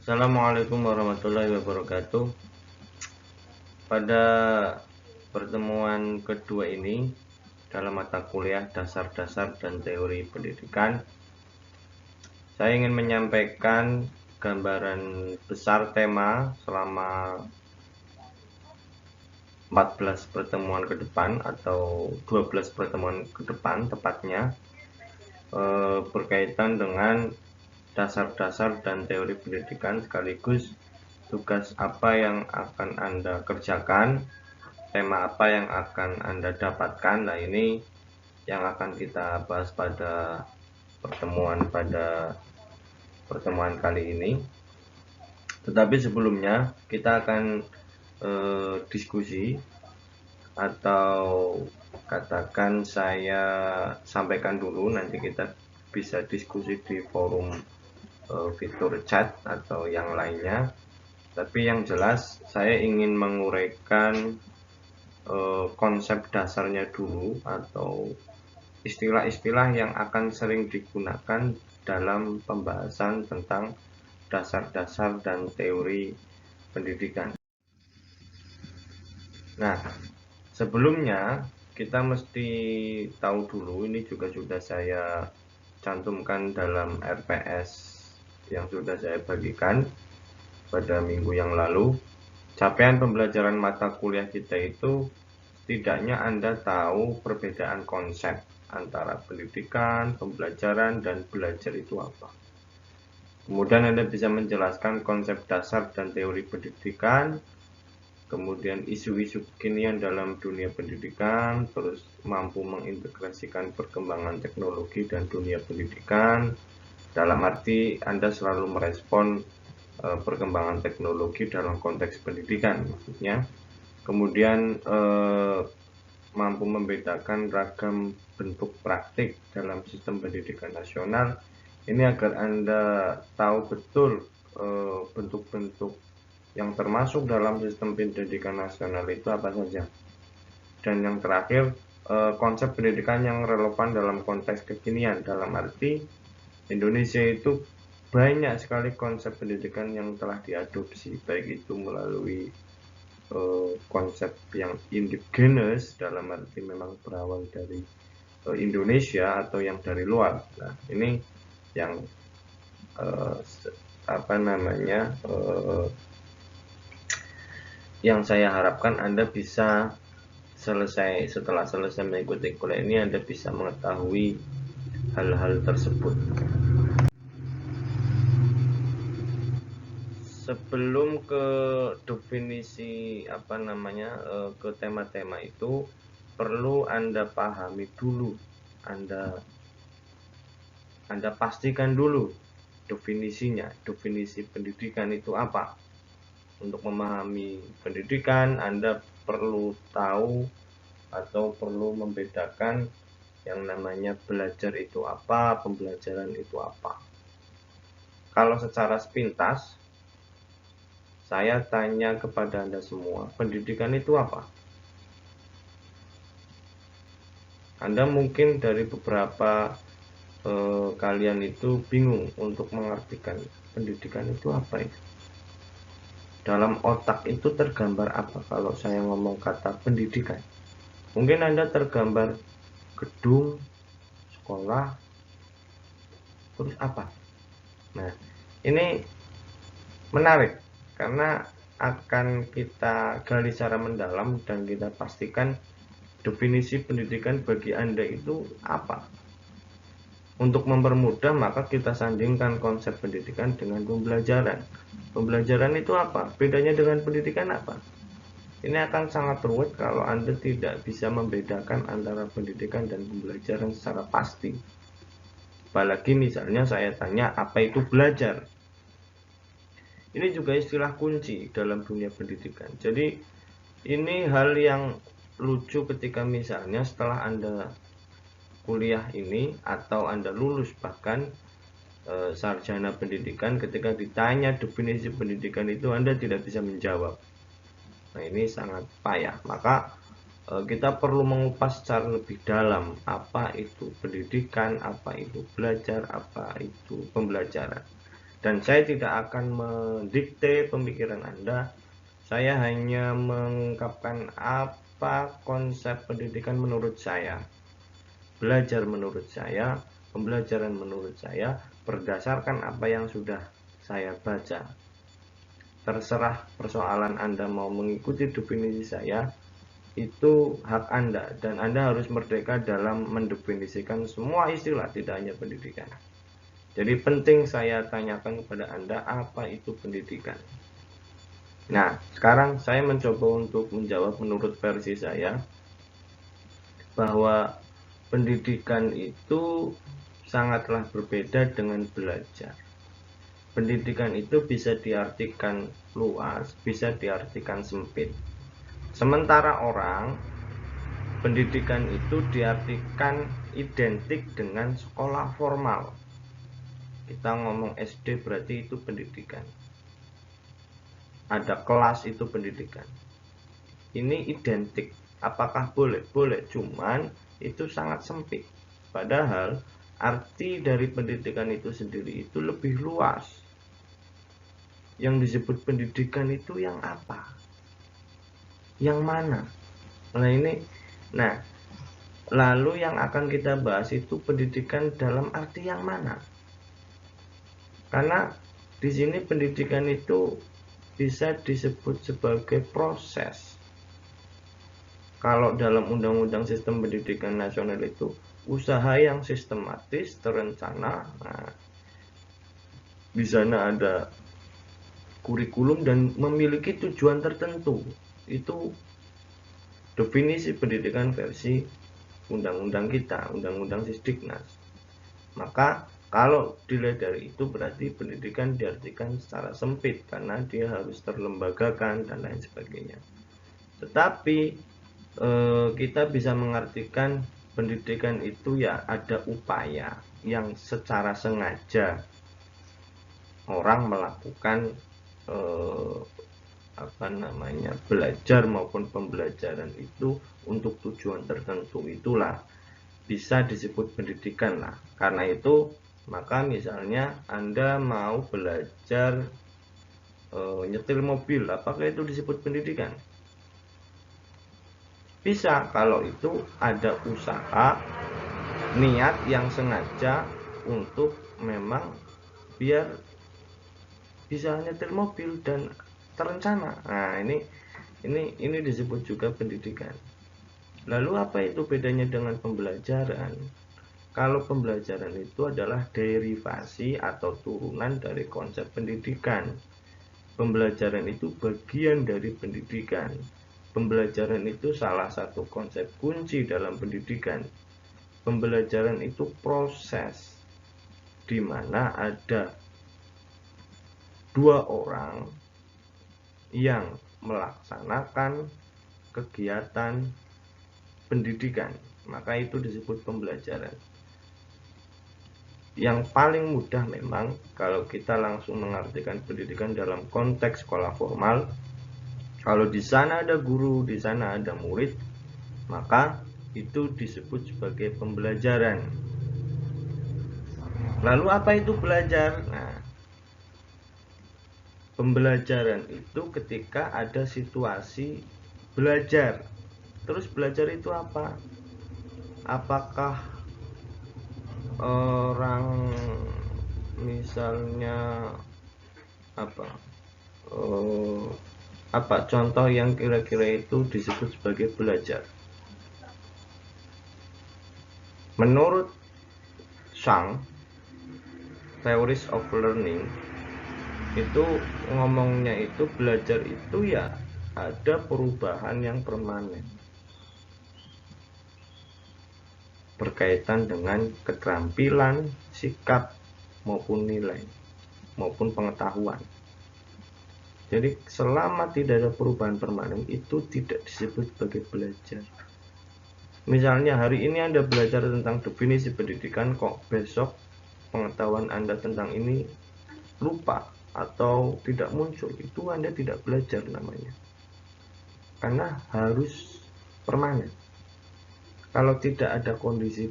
Assalamualaikum warahmatullahi wabarakatuh. Pada pertemuan kedua ini dalam mata kuliah dasar-dasar dan teori pendidikan, saya ingin menyampaikan gambaran besar tema selama 14 pertemuan ke depan atau 12 pertemuan ke depan tepatnya, berkaitan dengan dasar-dasar dan teori pendidikan sekaligus tugas apa yang akan Anda kerjakan, tema apa yang akan Anda dapatkan. Nah, ini yang akan kita bahas pada pertemuan kali ini. Tetapi sebelumnya kita akan diskusi, atau katakan saya sampaikan dulu, nanti kita bisa diskusi di forum fitur chat atau yang lainnya. Tapi yang jelas saya ingin menguraikan konsep dasarnya dulu, atau istilah-istilah yang akan sering digunakan dalam pembahasan tentang dasar-dasar dan teori pendidikan. Nah, sebelumnya kita mesti tahu dulu, ini juga sudah saya cantumkan dalam RPS yang sudah saya bagikan pada minggu yang lalu. Capaian pembelajaran mata kuliah kita itu setidaknya Anda tahu perbedaan konsep antara pendidikan, pembelajaran, dan belajar itu apa. Kemudian Anda bisa menjelaskan konsep dasar dan teori pendidikan, kemudian isu-isu kekinian dalam dunia pendidikan, terus mampu mengintegrasikan perkembangan teknologi dan dunia pendidikan, dalam arti Anda selalu merespon perkembangan teknologi dalam konteks pendidikan maksudnya. Kemudian mampu membedakan ragam bentuk praktik dalam sistem pendidikan nasional. Ini agar Anda tahu betul bentuk-bentuk yang termasuk dalam sistem pendidikan nasional itu apa saja. Dan yang terakhir, konsep pendidikan yang relevan dalam konteks kekinian, dalam arti Indonesia itu banyak sekali konsep pendidikan yang telah diadopsi, baik itu melalui konsep yang indigenous, dalam arti memang berawal dari Indonesia, atau yang dari luar. Nah, ini yang yang saya harapkan Anda bisa setelah selesai mengikuti kuliah ini, Anda bisa mengetahui hal-hal tersebut. Sebelum ke definisi ke tema-tema itu, perlu Anda pahami dulu, Anda pastikan dulu definisinya. Definisi pendidikan itu apa? Untuk memahami pendidikan, Anda perlu tahu atau perlu membedakan yang namanya belajar itu apa, pembelajaran itu apa. Kalau secara sepintas, saya tanya kepada Anda semua, pendidikan itu apa? Anda mungkin dari beberapa kalian itu bingung untuk mengartikan pendidikan itu apa itu. Dalam otak itu tergambar apa kalau saya ngomong kata pendidikan? Mungkin Anda tergambar gedung, sekolah, terus apa? Nah, ini menarik karena akan kita gali secara mendalam dan kita pastikan definisi pendidikan bagi Anda itu apa. Untuk mempermudah, maka kita sandingkan konsep pendidikan dengan pembelajaran. Pembelajaran itu apa? Bedanya dengan pendidikan apa? Ini akan sangat rumit kalau Anda tidak bisa membedakan antara pendidikan dan pembelajaran secara pasti. Apalagi misalnya saya tanya, apa itu belajar? Ini juga istilah kunci dalam dunia pendidikan. Jadi ini hal yang lucu ketika misalnya setelah Anda kuliah ini, atau Anda lulus bahkan sarjana pendidikan, ketika ditanya definisi pendidikan itu Anda tidak bisa menjawab. Nah, ini sangat payah. Maka kita perlu mengupas secara lebih dalam apa itu pendidikan, apa itu belajar, apa itu pembelajaran. Dan saya tidak akan mendikte pemikiran Anda. Saya hanya mengungkapkan apa konsep pendidikan menurut saya. Belajar menurut saya, pembelajaran menurut saya berdasarkan apa yang sudah saya baca. Terserah persoalan Anda mau mengikuti definisi saya, itu hak Anda, dan Anda harus merdeka dalam mendefinisikan semua istilah, tidak hanya pendidikan. Jadi penting saya tanyakan kepada Anda, apa itu pendidikan? Nah, sekarang saya mencoba untuk menjawab menurut versi saya, bahwa pendidikan itu sangatlah berbeda dengan belajar. Pendidikan itu bisa diartikan luas, bisa diartikan sempit. Sementara orang, pendidikan itu diartikan identik dengan sekolah formal. Kita ngomong SD berarti itu pendidikan. Ada kelas itu pendidikan. Ini identik. Apakah boleh? Boleh, cuman itu sangat sempit. Padahal arti dari pendidikan itu sendiri itu lebih luas. Yang disebut pendidikan itu yang apa? Yang mana? Nah, lalu yang akan kita bahas itu pendidikan dalam arti yang mana? Karena di sini pendidikan itu bisa disebut sebagai proses. Kalau dalam Undang-Undang Sistem Pendidikan Nasional itu usaha yang sistematis, terencana. Nah, di sana ada kurikulum dan memiliki tujuan tertentu. Itu definisi pendidikan versi undang-undang kita, Undang-Undang Sisdiknas. Maka kalau dilihat dari itu berarti pendidikan diartikan secara sempit karena dia harus terlembagakan dan lain sebagainya. Tetapi kita bisa mengartikan pendidikan itu ya ada upaya yang secara sengaja orang melakukan belajar maupun pembelajaran itu untuk tujuan tertentu, itulah bisa disebut pendidikan lah. Karena itu maka misalnya Anda mau belajar nyetir mobil, apakah itu disebut pendidikan? Bisa, kalau itu ada usaha, niat yang sengaja untuk memang biar bisa nyetir mobil dan terencana. Nah, ini disebut juga pendidikan. Lalu apa itu bedanya dengan pembelajaran? Kalau pembelajaran itu adalah derivasi atau turunan dari konsep pendidikan. Pembelajaran itu bagian dari pendidikan. Pembelajaran itu salah satu konsep kunci dalam pendidikan. Pembelajaran itu proses di mana ada dua orang yang melaksanakan kegiatan pendidikan, maka itu disebut pembelajaran. Yang paling mudah memang kalau kita langsung mengartikan pendidikan dalam konteks sekolah formal, kalau di sana ada guru, di sana ada murid, maka itu disebut sebagai pembelajaran. Lalu apa itu belajar? Nah, pembelajaran itu ketika ada situasi belajar. Terus belajar itu apa? Apakah orang misalnya apa contoh yang kira-kira itu disebut sebagai belajar? Menurut Zhang, Theories of Learning, itu ngomongnya itu belajar itu ya ada perubahan yang permanen berkaitan dengan keterampilan, sikap, maupun nilai, maupun pengetahuan. Jadi selama tidak ada perubahan permanen itu tidak disebut sebagai belajar. Misalnya hari ini Anda belajar tentang definisi pendidikan, kok besok pengetahuan Anda tentang ini lupa atau tidak muncul, itu Anda tidak belajar namanya. Karena harus permanen. Kalau tidak ada kondisi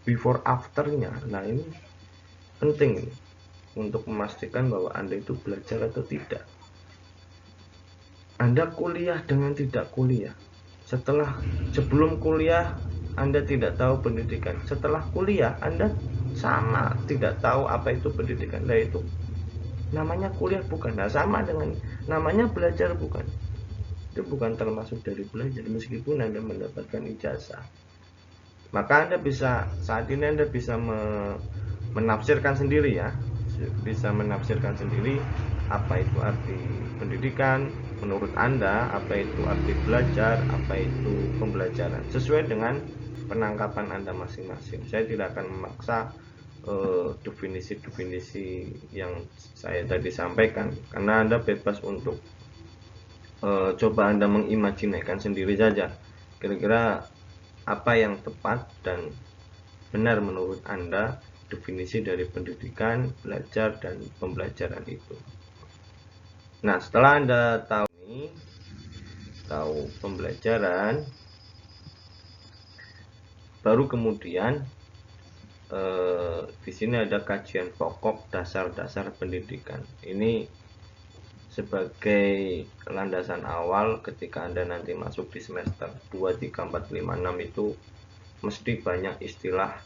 before afternya, nah ini penting ini. untuk memastikan bahwa Anda itu belajar atau tidak. Anda kuliah dengan tidak kuliah. Sebelum kuliah Anda tidak tahu pendidikan. Setelah kuliah Anda sama tidak tahu apa itu pendidikan. Nah itu namanya kuliah bukan. Nah sama dengan namanya belajar bukan. Itu bukan termasuk dari belajar meskipun Anda mendapatkan ijazah. Maka Anda bisa saat ini Anda bisa menafsirkan sendiri ya. Bisa menafsirkan sendiri apa itu arti pendidikan menurut Anda, apa itu arti belajar, apa itu pembelajaran, sesuai dengan penangkapan Anda masing-masing. Saya tidak akan memaksa definisi-definisi yang saya tadi sampaikan, karena Anda bebas untuk coba Anda mengimajinasikan sendiri saja kira-kira apa yang tepat dan benar menurut Anda definisi dari pendidikan, belajar, dan pembelajaran itu. Nah, setelah Anda tahu pembelajaran, baru kemudian di sini ada kajian pokok dasar-dasar pendidikan. Ini sebagai landasan awal ketika Anda nanti masuk di semester 2, 3, 4, 5, 6 itu mesti banyak istilah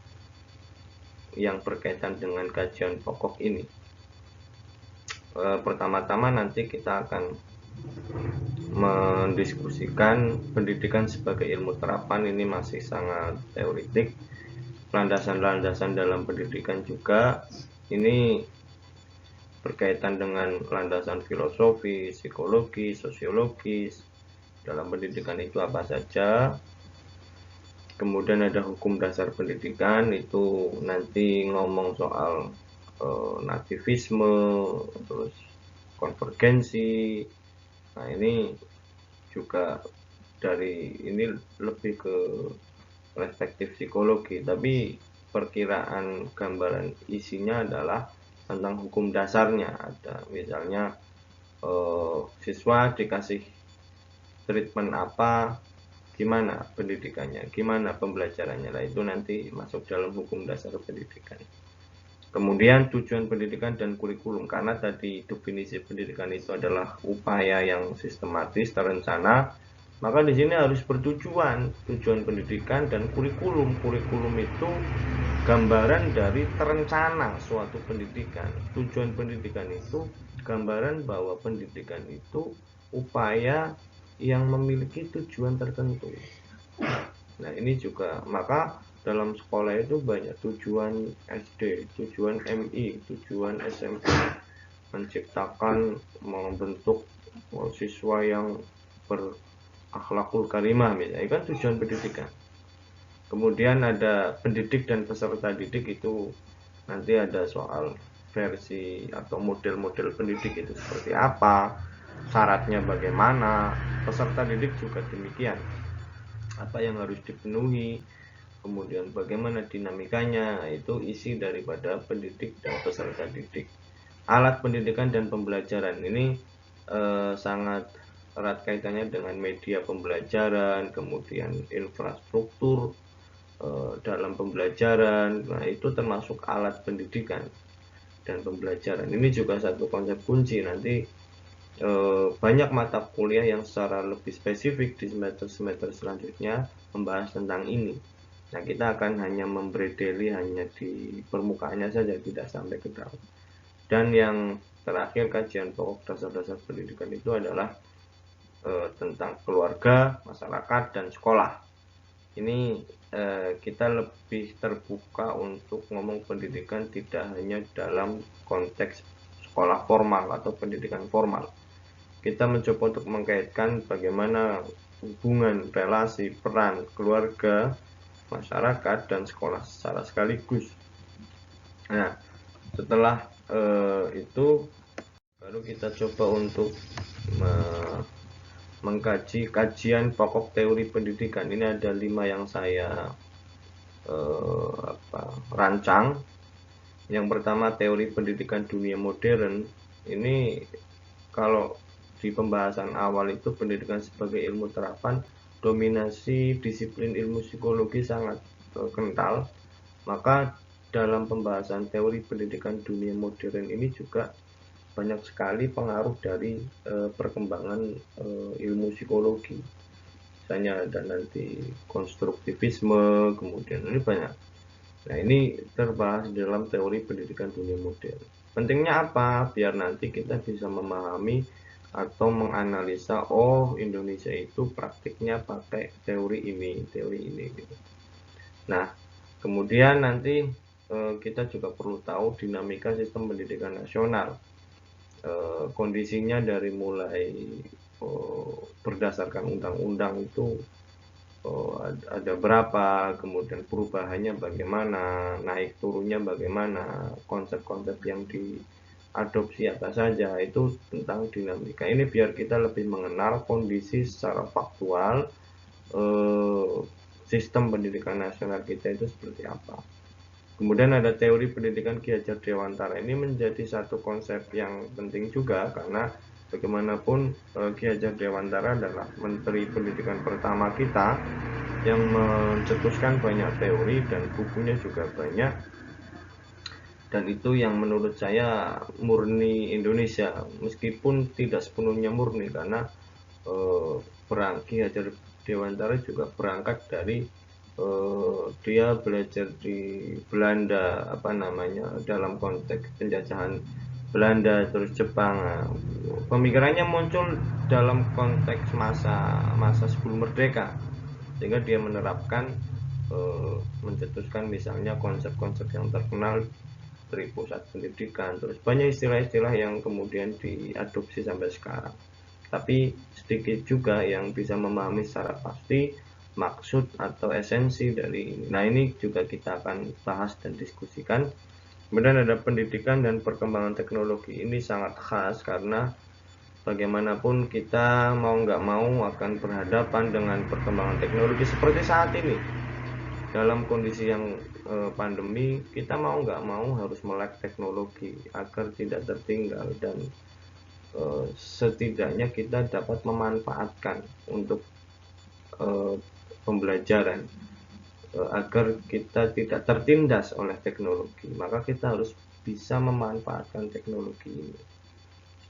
yang berkaitan dengan kajian pokok ini. Pertama-tama nanti kita akan mendiskusikan pendidikan sebagai ilmu terapan. Ini masih sangat teoritik. Landasan-landasan dalam pendidikan juga ini berkaitan dengan landasan filosofi, psikologi, sosiologis. Dalam pendidikan itu apa saja. Kemudian ada hukum dasar pendidikan, itu nanti ngomong soal nativisme, terus konvergensi. Nah ini juga dari ini lebih ke perspektif psikologi, tapi perkiraan gambaran isinya adalah tentang hukum dasarnya. Ada misalnya siswa dikasih treatment apa, gimana pendidikannya, gimana pembelajarannya. Nah itu nanti masuk dalam hukum dasar pendidikan. Kemudian tujuan pendidikan dan kurikulum, karena tadi definisi pendidikan itu adalah upaya yang sistematis, terencana, maka di sini harus bertujuan. Tujuan pendidikan dan kurikulum. Kurikulum itu gambaran dari terencana suatu pendidikan. Tujuan pendidikan itu gambaran bahwa pendidikan itu upaya yang memiliki tujuan tertentu. Nah ini juga, maka dalam sekolah itu banyak tujuan SD, tujuan MI, tujuan SMP, menciptakan, membentuk siswa yang berakhlakul karimah, misalnya kan tujuan pendidikan. Kemudian ada pendidik dan peserta didik, itu nanti ada soal versi atau model-model pendidik itu seperti apa, syaratnya bagaimana, peserta didik juga demikian, apa yang harus dipenuhi, kemudian bagaimana dinamikanya. Itu isi daripada pendidik dan peserta didik. Alat pendidikan dan pembelajaran ini sangat erat kaitannya dengan media pembelajaran, kemudian infrastruktur dalam pembelajaran. Nah itu termasuk alat pendidikan dan pembelajaran. Ini juga satu konsep kunci. Nanti banyak mata kuliah yang secara lebih spesifik di semester-semester selanjutnya membahas tentang ini. Nah kita akan hanya membredeli hanya di permukaannya saja, tidak sampai ke dalam. Dan yang terakhir, kajian pokok dasar-dasar pendidikan itu adalah tentang keluarga, masyarakat, dan sekolah. Ini kita lebih terbuka untuk ngomong pendidikan tidak hanya dalam konteks sekolah formal atau pendidikan formal. Kita mencoba untuk mengkaitkan bagaimana hubungan, relasi, peran keluarga, masyarakat, dan sekolah secara sekaligus. Nah, setelah itu baru kita coba untuk mengkaji kajian pokok teori pendidikan. Ini ada 5 yang saya rancang. Yang pertama, teori pendidikan dunia modern. Ini kalau di pembahasan awal itu pendidikan sebagai ilmu terapan, dominasi disiplin ilmu psikologi sangat kental. Maka dalam pembahasan teori pendidikan dunia modern ini juga banyak sekali pengaruh dari perkembangan ilmu psikologi. Misalnya ada nanti konstruktivisme, kemudian ini banyak. Nah, ini terbahas dalam teori pendidikan dunia modern. Pentingnya apa? Biar nanti kita bisa memahami atau menganalisa, oh Indonesia itu praktiknya pakai teori ini gitu. Nah, kemudian nanti kita juga perlu tahu dinamika sistem pendidikan nasional. Kondisinya dari mulai berdasarkan undang-undang itu ada berapa, kemudian perubahannya bagaimana, naik turunnya bagaimana, konsep-konsep yang diadopsi apa saja, itu tentang dinamika. Ini biar kita lebih mengenal kondisi secara faktual sistem pendidikan nasional kita itu seperti apa. Kemudian ada teori pendidikan Ki Hajar Dewantara. Ini menjadi satu konsep yang penting juga karena bagaimanapun Ki Hajar Dewantara adalah Menteri Pendidikan pertama kita yang mencetuskan banyak teori dan bukunya juga banyak, dan itu yang menurut saya murni Indonesia, meskipun tidak sepenuhnya murni karena Ki Hajar Dewantara juga berangkat dari dia belajar di Belanda, dalam konteks penjajahan Belanda terus Jepang. Pemikirannya muncul dalam konteks masa sebelum merdeka, sehingga dia menerapkan mencetuskan misalnya konsep-konsep yang terkenal dari pusat pendidikan, terus banyak istilah-istilah yang kemudian diadopsi sampai sekarang. Tapi sedikit juga yang bisa memahami secara pasti maksud atau esensi dari ini. Nah, ini juga kita akan bahas dan diskusikan. Kemudian ada pendidikan dan perkembangan teknologi. Ini sangat khas karena bagaimanapun kita mau nggak mau akan berhadapan dengan perkembangan teknologi seperti saat ini. Dalam kondisi yang pandemi, kita mau nggak mau harus melek teknologi agar tidak tertinggal dan setidaknya kita dapat memanfaatkan untuk pembelajaran agar kita tidak tertindas oleh teknologi. Maka kita harus bisa memanfaatkan teknologi ini.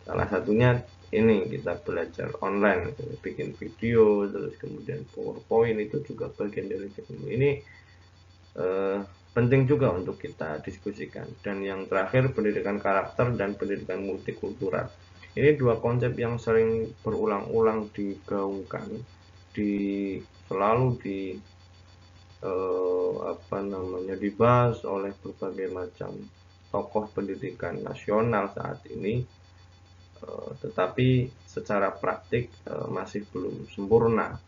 Salah satunya ini kita belajar online, bikin video, terus kemudian PowerPoint itu juga bagian dari teknologi. Ini penting juga untuk kita diskusikan. Dan yang terakhir, pendidikan karakter dan pendidikan multikultural. Ini dua konsep yang sering berulang-ulang digaungkan, selalu dibahas oleh berbagai macam tokoh pendidikan nasional saat ini, tetapi secara praktik masih belum sempurna.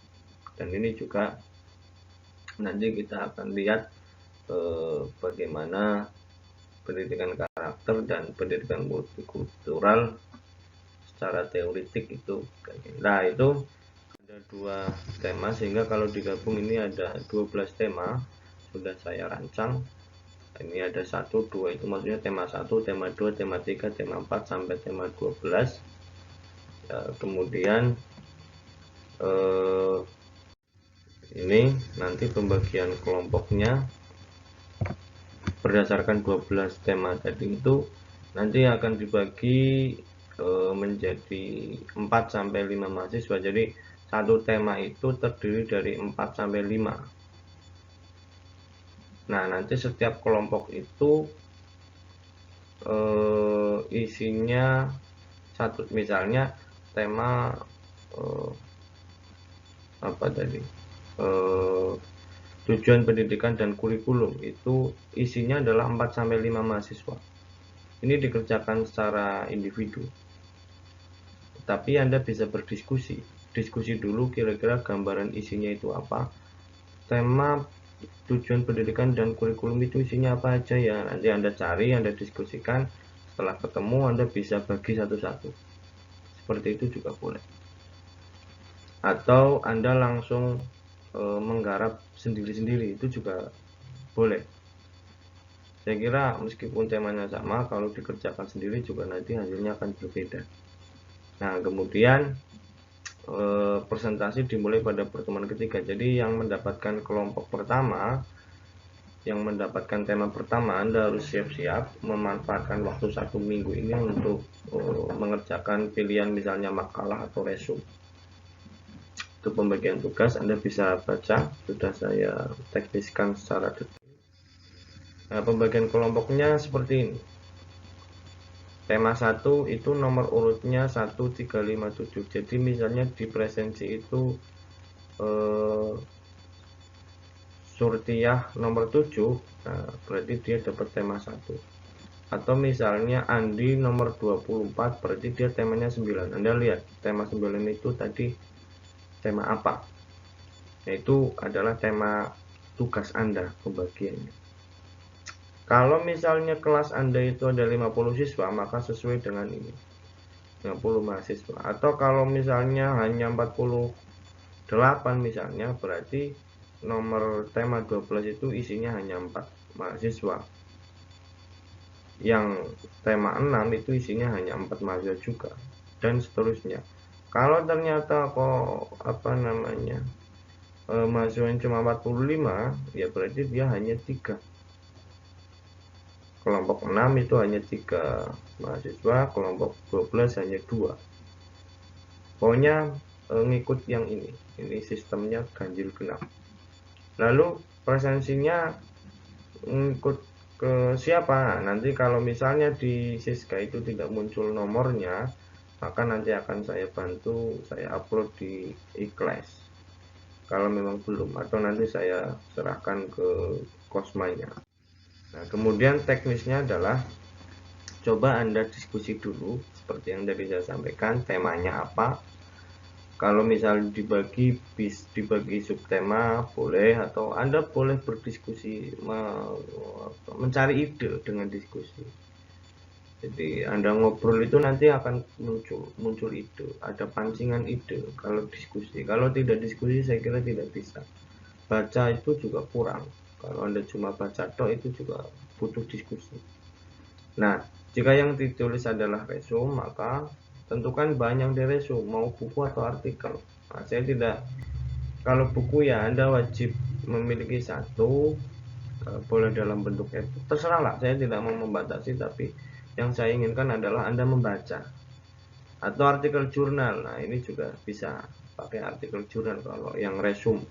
Dan ini juga nanti kita akan lihat bagaimana pendidikan karakter dan pendidikan multikultural secara teoritik itu. Nah, itu ada dua tema, sehingga kalau digabung ini ada 12 tema sudah saya rancang. Ini ada 1, 2, itu maksudnya tema 1, tema 2, tema 3, tema 4 sampai tema 12. Kemudian ini nanti pembagian kelompoknya berdasarkan 12 tema tadi itu nanti akan dibagi menjadi 4 sampai 5 mahasiswa. Jadi satu tema itu terdiri dari 4 sampai 5. Nah, nanti setiap kelompok itu isinya satu, misalnya tema tujuan pendidikan dan kurikulum, itu isinya adalah 4 sampai 5 mahasiswa. Ini dikerjakan secara individu. Tapi Anda bisa berdiskusi. Diskusi dulu kira-kira gambaran isinya itu apa. Tema tujuan pendidikan dan kurikulum itu isinya apa aja ya. Nanti Anda cari, Anda diskusikan. Setelah ketemu, Anda bisa bagi satu-satu. Seperti itu juga boleh. Atau Anda langsung menggarap sendiri-sendiri, itu juga boleh. Saya kira meskipun temanya sama, kalau dikerjakan sendiri juga nanti hasilnya akan berbeda. Nah, kemudian presentasi dimulai pada pertemuan ketiga. Jadi yang mendapatkan kelompok pertama yang mendapatkan tema pertama, Anda harus siap-siap memanfaatkan waktu 1 minggu ini untuk mengerjakan pilihan misalnya makalah atau resume. Untuk pembagian tugas Anda bisa baca, sudah saya tekniskan secara detail. Nah, pembagian kelompoknya seperti ini. Tema 1 itu nomor urutnya 1, 3, 5, 7. Jadi misalnya di presensi itu Surtiyah nomor 7, nah, berarti dia dapat tema 1. Atau misalnya Andi nomor 24, berarti dia temanya 9. Anda lihat tema 9 itu tadi tema apa? Yaitu adalah tema tugas Anda pembagiannya. Kalau misalnya kelas Anda itu ada 50 siswa, maka sesuai dengan ini, 50 mahasiswa. Atau kalau misalnya hanya 48 misalnya, berarti nomor tema 12 itu isinya hanya 4 mahasiswa. Yang tema 6 itu isinya hanya 4 mahasiswa juga, dan seterusnya. Kalau ternyata mahasiswa cuma 45, ya berarti dia hanya 3. Kelompok 6 itu hanya 3 mahasiswa, kelompok 12 hanya 2. Pokoknya ngikut yang ini sistemnya ganjil genap. Lalu presensinya ngikut ke siapa? Nanti kalau misalnya di Siska itu tidak muncul nomornya, maka nanti akan saya bantu, saya upload di iClass kalau memang belum, atau nanti saya serahkan ke Kosmanya. Nah, kemudian teknisnya adalah coba Anda diskusi dulu seperti yang tadi saya sampaikan, temanya apa. Kalau misal dibagi subtema boleh, atau Anda boleh berdiskusi, mencari ide dengan diskusi. Jadi Anda ngobrol itu nanti akan muncul ide, ada pancingan ide kalau diskusi. Kalau tidak diskusi saya kira tidak bisa. Baca itu juga kurang. Kalau Anda cuma baca tok itu juga butuh diskusi. Nah, jika yang ditulis adalah resume, maka tentukan banyak di resume, mau buku atau artikel. Nah, saya tidak, kalau buku ya Anda wajib memiliki satu, boleh dalam bentuk e-book, terserah lah, saya tidak mau membatasi, tapi yang saya inginkan adalah Anda membaca. Atau artikel jurnal, nah ini juga bisa pakai artikel jurnal kalau yang resume.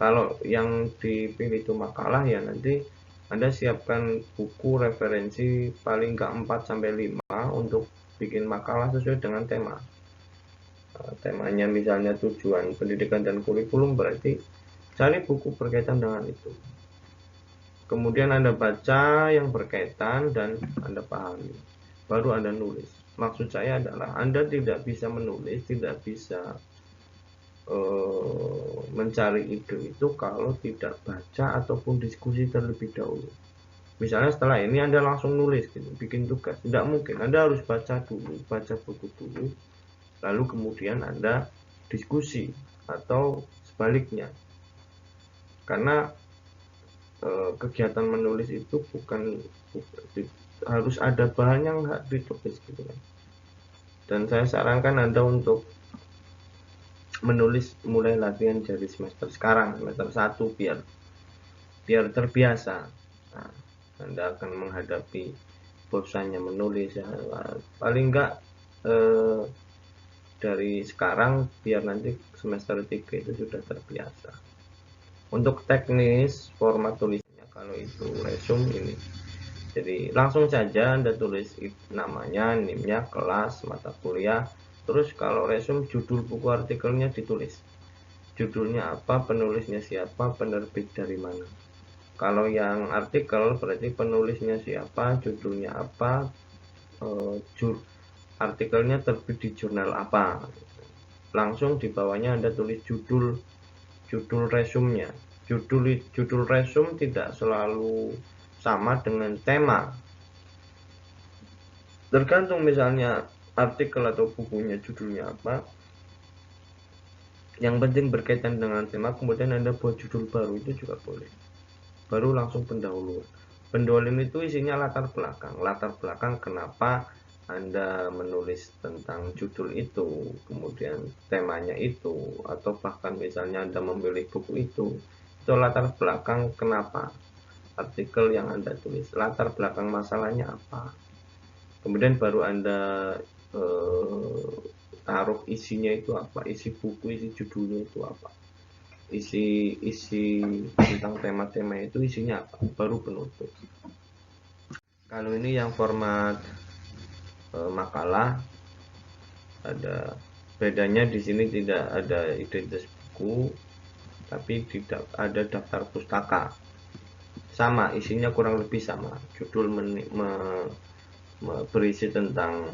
Kalau yang dipilih itu makalah, ya nanti Anda siapkan buku referensi paling nggak 4-5 untuk bikin makalah sesuai dengan tema. Temanya misalnya tujuan pendidikan dan kurikulum, berarti cari buku berkaitan dengan itu. Kemudian Anda baca yang berkaitan dan Anda pahami, baru Anda nulis. Maksud saya adalah Anda tidak bisa menulis, tidak bisa mencari ide itu kalau tidak baca ataupun diskusi terlebih dahulu. Misalnya setelah ini Anda langsung nulis gitu, bikin tugas, tidak mungkin. Anda harus baca dulu, baca buku dulu, lalu kemudian Anda diskusi, atau sebaliknya. Karena kegiatan menulis itu bukan harus ada bahan yang ditulis gitu kan. Dan saya sarankan Anda untuk menulis mulai latihan dari semester sekarang, semester 1, biar terbiasa. Nah, Anda akan menghadapi bosannya menulis ya, paling enggak dari sekarang, biar nanti semester 3 itu sudah terbiasa. Untuk teknis format tulisnya, kalau itu resume ini, jadi langsung saja Anda tulis namanya, NIM-nya, kelas, mata kuliah. Terus kalau resume, judul buku artikelnya ditulis. Judulnya apa, penulisnya siapa, penerbit dari mana. Kalau yang artikel berarti penulisnya siapa, judulnya apa, artikelnya terbit di jurnal apa. Langsung di bawahnya Anda tulis judul resumenya. Judul resume tidak selalu sama dengan tema. Tergantung misalnya artikel atau bukunya judulnya apa, yang penting berkaitan dengan tema, kemudian Anda buat judul baru, itu juga boleh. Baru langsung pendahuluan. Pendahuluan itu isinya latar belakang kenapa Anda menulis tentang judul itu, kemudian temanya itu, atau bahkan misalnya Anda memilih buku itu latar belakang kenapa. artikel yang Anda tulis, latar belakang masalahnya apa, kemudian baru Anda taruh isinya itu apa, isi buku, isi judulnya itu apa, isi tentang tema-tema itu isinya apa, baru penutup. Kalau ini yang format makalah, ada bedanya di sini, tidak ada identitas buku, tapi tidak ada daftar pustaka. Sama, isinya kurang lebih sama. Judul berisi tentang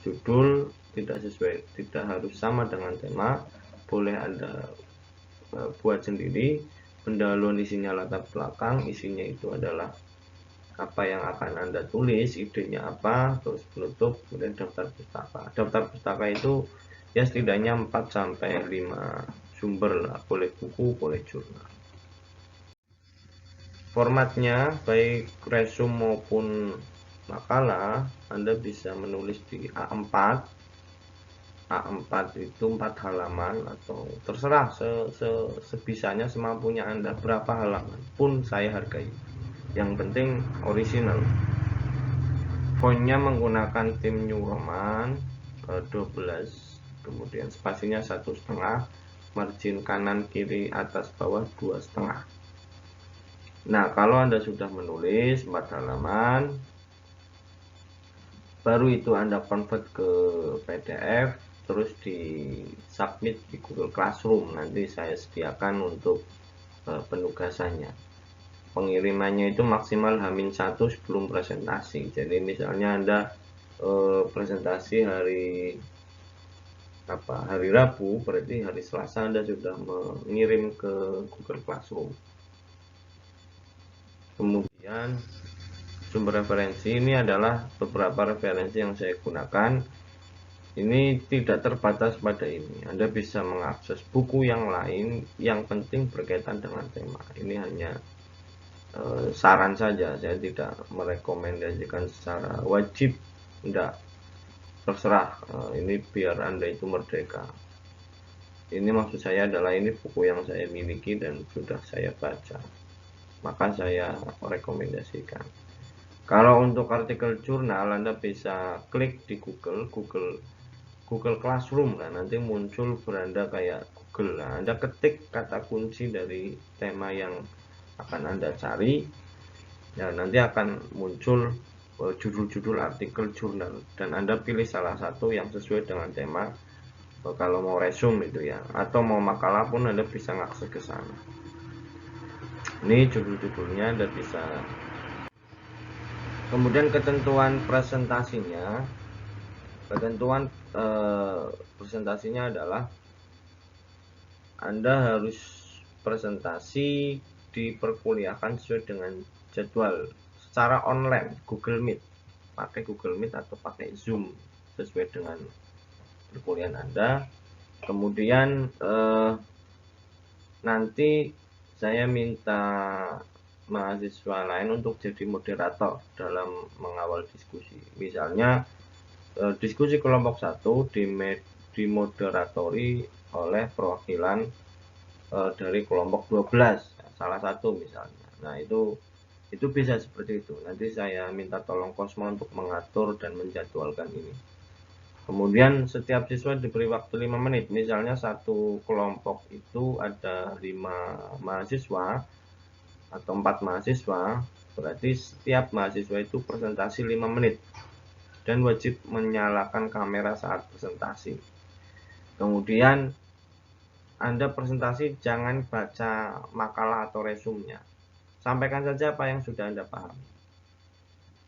judul, tidak harus sama dengan tema, boleh Anda buat sendiri. Pendahuluan isinya latar belakang, isinya itu adalah apa yang akan Anda tulis, idenya apa, terus penutup, kemudian daftar pustaka. Daftar pustaka itu ya setidaknya 4-5 sumber lah, boleh buku, boleh jurnal. Formatnya baik resume maupun makalah, Anda bisa menulis di A4. A4 itu 4 halaman, atau terserah sebisanya, semampunya Anda, berapa halaman pun saya hargai. Yang penting original. Fontnya menggunakan tim New Roman 12, kemudian spasinya 1,5, margin kanan kiri atas bawah 2,5. Nah, kalau Anda sudah menulis 4 halaman, baru itu Anda convert ke PDF, terus di submit di Google Classroom. Nanti saya sediakan untuk penugasannya. Pengirimannya itu maksimal H-1 sebelum presentasi. Jadi misalnya Anda presentasi hari Rabu, berarti hari Selasa Anda sudah mengirim ke Google Classroom. Kemudian sumber referensi ini adalah beberapa referensi yang saya gunakan. Ini tidak terbatas pada ini. Anda bisa mengakses buku yang lain, yang penting berkaitan dengan tema. Ini hanya saran saja, saya tidak merekomendasikan secara wajib, tidak, terserah. Ini biar Anda itu merdeka. Ini maksud saya adalah ini buku yang saya miliki dan sudah saya baca, maka saya rekomendasikan. Kalau untuk artikel jurnal, Anda bisa klik di Google Classroom, nah nanti muncul beranda kayak Google. Nah, Anda ketik kata kunci dari tema yang akan Anda cari, ya nanti akan muncul judul-judul artikel jurnal, dan Anda pilih salah satu yang sesuai dengan tema. Kalau mau resume itu ya, atau mau makalah pun Anda bisa ngakses ke sana. Ini judul-judulnya Anda bisa. Kemudian ketentuan presentasinya, presentasinya adalah Anda harus presentasi diperkuliahkan sesuai dengan jadwal secara online, Google Meet, pakai Google Meet atau pakai Zoom sesuai dengan perkuliahan Anda. Kemudian nanti saya minta mahasiswa lain untuk jadi moderator dalam mengawal diskusi. Misalnya diskusi kelompok 1 dimoderatori oleh perwakilan dari kelompok 12, salah satu misalnya. Nah, itu bisa seperti itu. Nanti saya minta tolong Kosmo untuk mengatur dan menjadwalkan ini. Kemudian setiap siswa diberi waktu 5 menit. Misalnya satu kelompok itu ada 5 mahasiswa atau 4 mahasiswa, berarti setiap mahasiswa itu presentasi 5 menit dan wajib menyalakan kamera saat presentasi. Kemudian Anda presentasi jangan baca makalah atau resumenya. Sampaikan saja apa yang sudah Anda pahami.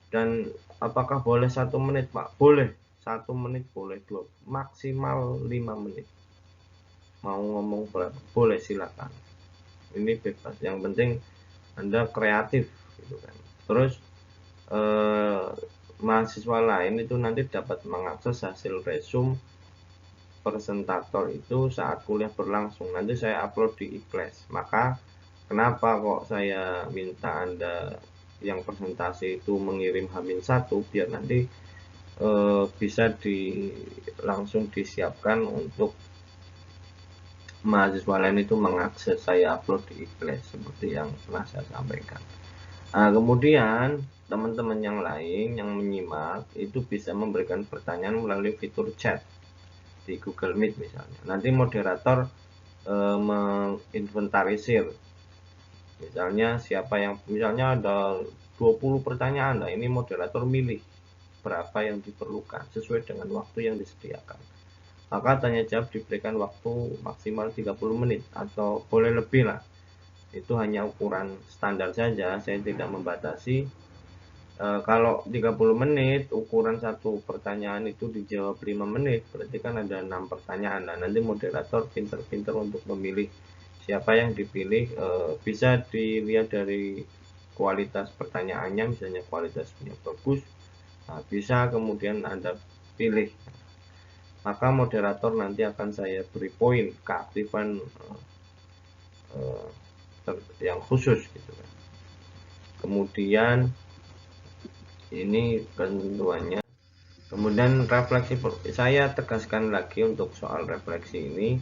Dan apakah boleh 1 menit, Pak? Boleh. 1 menit boleh, 2, maksimal 5 menit. Mau ngomong berapa? Boleh, silakan. Ini bebas. Yang penting Anda kreatif gitu kan. Terus mahasiswa lain itu nanti dapat mengakses hasil resume presentator itu saat kuliah berlangsung. Nanti saya upload di iKlas. Maka kenapa kok saya minta Anda yang presentasi itu mengirim H-1, biar nanti bisa langsung disiapkan untuk mahasiswa lain itu mengakses. Saya upload di iKlas seperti yang pernah saya sampaikan. Nah, kemudian teman-teman yang lain yang menyimak itu bisa memberikan pertanyaan melalui fitur chat di Google Meet misalnya. Nanti moderator menginventarisir, misalnya misalnya ada 20 pertanyaan. Nah, ini moderator milih berapa yang diperlukan sesuai dengan waktu yang disediakan. Maka tanya jawab diberikan waktu maksimal 30 menit atau boleh lebih lah. Itu hanya ukuran standar saja, saya tidak membatasi. Kalau 30 menit ukuran satu pertanyaan itu dijawab 5 menit, berarti kan ada 6 pertanyaan. Nah, nanti moderator pinter-pinter untuk memilih siapa yang dipilih. Bisa dilihat dari kualitas pertanyaannya, misalnya kualitasnya bagus, nah, bisa kemudian Anda pilih. Maka moderator nanti akan saya beri poin keaktifan yang khusus gitu kan. Kemudian ini ketentuannya. Kemudian refleksi, saya tegaskan lagi untuk soal refleksi ini,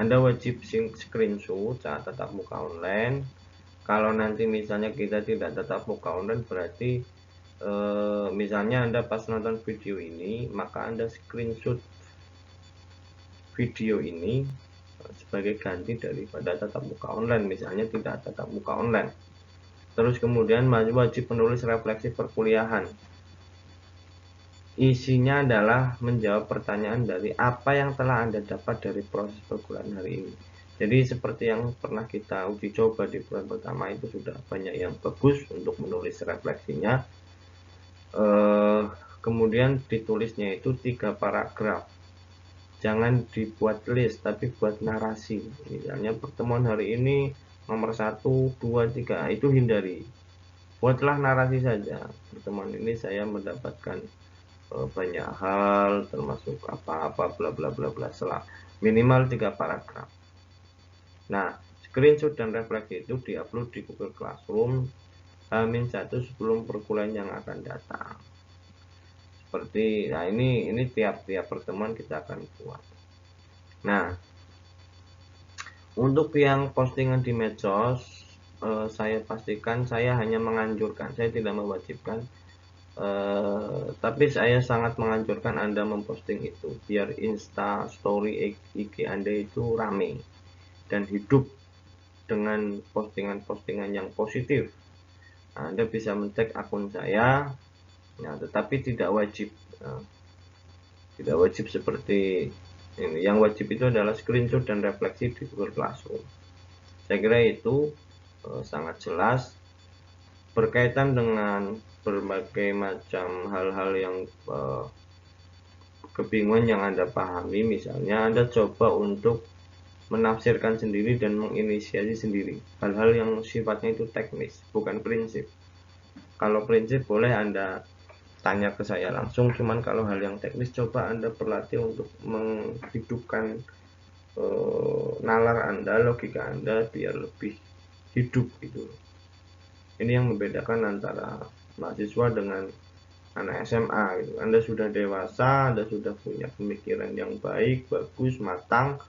Anda wajib screenshot saat tatap muka online. Kalau nanti misalnya kita tidak tatap muka online, berarti misalnya Anda pas nonton video ini, maka Anda screenshot video ini sebagai ganti daripada tatap muka online, misalnya tidak tatap muka online. Terus kemudian wajib menulis refleksi perkuliahan. Isinya adalah menjawab pertanyaan dari apa yang telah Anda dapat dari proses perkuliahan hari ini. Jadi seperti yang pernah kita uji coba di bulan pertama, itu sudah banyak yang bagus untuk menulis refleksinya. Kemudian ditulisnya itu 3 paragraf. Jangan dibuat list, tapi buat narasi. Misalnya pertemuan hari ini nomor 1, 2, 3, itu hindari. Buatlah narasi saja. Pertemuan ini saya mendapatkan banyak hal, termasuk apa-apa bla bla bla bla, minimal 3 paragraf. Nah, screenshot dan refleksi itu diupload di Google Classroom H-1 sebelum perkuliahan yang akan datang. Seperti, nah ini tiap-tiap pertemuan kita akan buat. Nah, untuk yang postingan di medsos, saya pastikan saya hanya menganjurkan, saya tidak mewajibkan. Tapi saya sangat menganjurkan Anda memposting itu biar Insta Story IG Anda itu rame dan hidup dengan postingan-postingan yang positif. Anda bisa men-tag akun saya, nah, tetapi tidak wajib seperti ini. Yang wajib itu adalah screenshot dan refleksi di Google Classroom. Saya kira itu sangat jelas berkaitan dengan berbagai macam hal-hal yang kebingungan yang Anda pahami. Misalnya Anda coba untuk menafsirkan sendiri dan menginisiasi sendiri hal-hal yang sifatnya itu teknis, bukan prinsip. Kalau prinsip boleh Anda tanya ke saya langsung, cuman kalau hal yang teknis coba Anda berlatih untuk menghidupkan nalar Anda, logika Anda biar lebih hidup gitu. Ini yang membedakan antara mahasiswa dengan anak SMA gitu. Anda sudah dewasa, Anda sudah punya pemikiran yang baik, bagus, matang,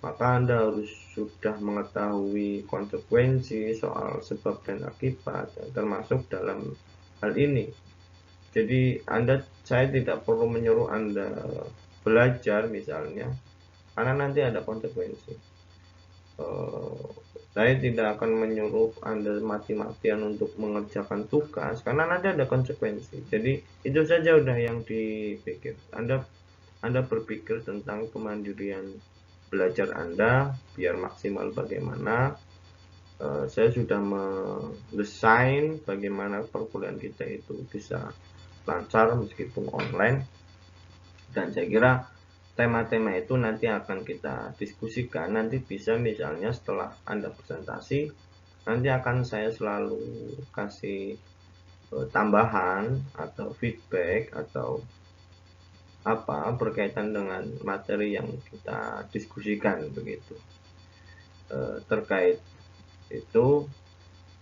maka Anda harus sudah mengetahui konsekuensi soal sebab dan akibat, termasuk dalam hal ini. Jadi saya tidak perlu menyuruh Anda belajar misalnya, karena nanti ada konsekuensi. Saya tidak akan menyuruh Anda mati-matian untuk mengerjakan tugas, karena nanti ada konsekuensi. Jadi itu saja udah yang dipikir. Anda berpikir tentang kemandirian belajar Anda biar maksimal bagaimana. Saya sudah mendesain bagaimana perkuliahan kita itu bisa lancar meskipun online, dan saya kira tema-tema itu nanti akan kita diskusikan. Nanti bisa misalnya setelah Anda presentasi, nanti akan saya selalu kasih tambahan atau feedback atau apa berkaitan dengan materi yang kita diskusikan begitu. Terkait itu,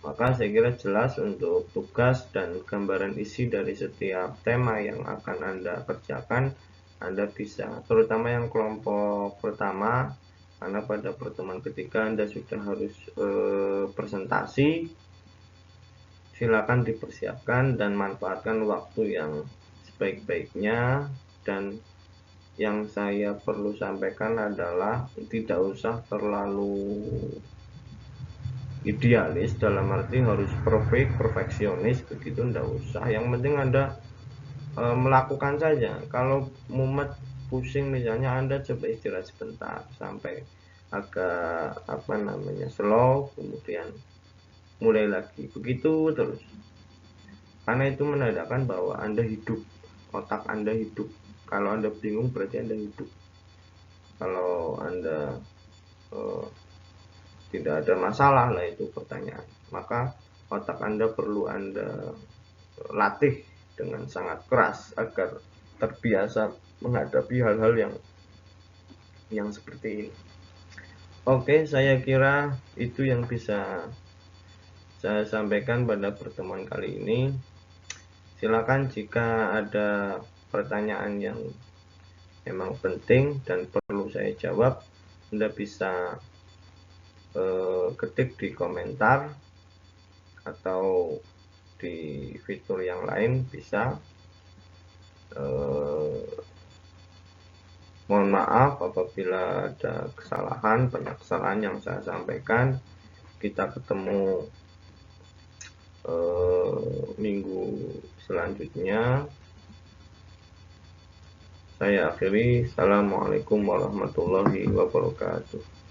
maka saya kira jelas untuk tugas dan gambaran isi dari setiap tema yang akan Anda kerjakan. Anda bisa, terutama yang kelompok pertama, karena pada pertemuan ketiga Anda sudah harus presentasi. silakan dipersiapkan dan manfaatkan waktu yang sebaik-baiknya. Dan yang saya perlu sampaikan adalah tidak usah terlalu idealis dalam arti harus perfeksionis begitu, enggak usah. Yang penting Anda melakukan saja. Kalau mumet pusing misalnya, Anda coba istirahat sebentar sampai agak slow, kemudian mulai lagi begitu terus, karena itu menandakan bahwa Anda hidup, otak Anda hidup. Kalau Anda bingung berarti Anda hidup. Kalau Anda eh, tidak ada masalah, lah itu pertanyaan, maka otak Anda perlu Anda latih dengan sangat keras agar terbiasa menghadapi hal-hal yang seperti ini. Oke, saya kira itu yang bisa saya sampaikan pada pertemuan kali ini. Silakan jika ada pertanyaan yang memang penting dan perlu saya jawab, Anda bisa ketik di komentar atau di fitur yang lain bisa. Mohon maaf apabila ada kesalahan, banyak kesalahan yang saya sampaikan. Kita ketemu minggu selanjutnya. Saya akhiri. Assalamualaikum warahmatullahi wabarakatuh.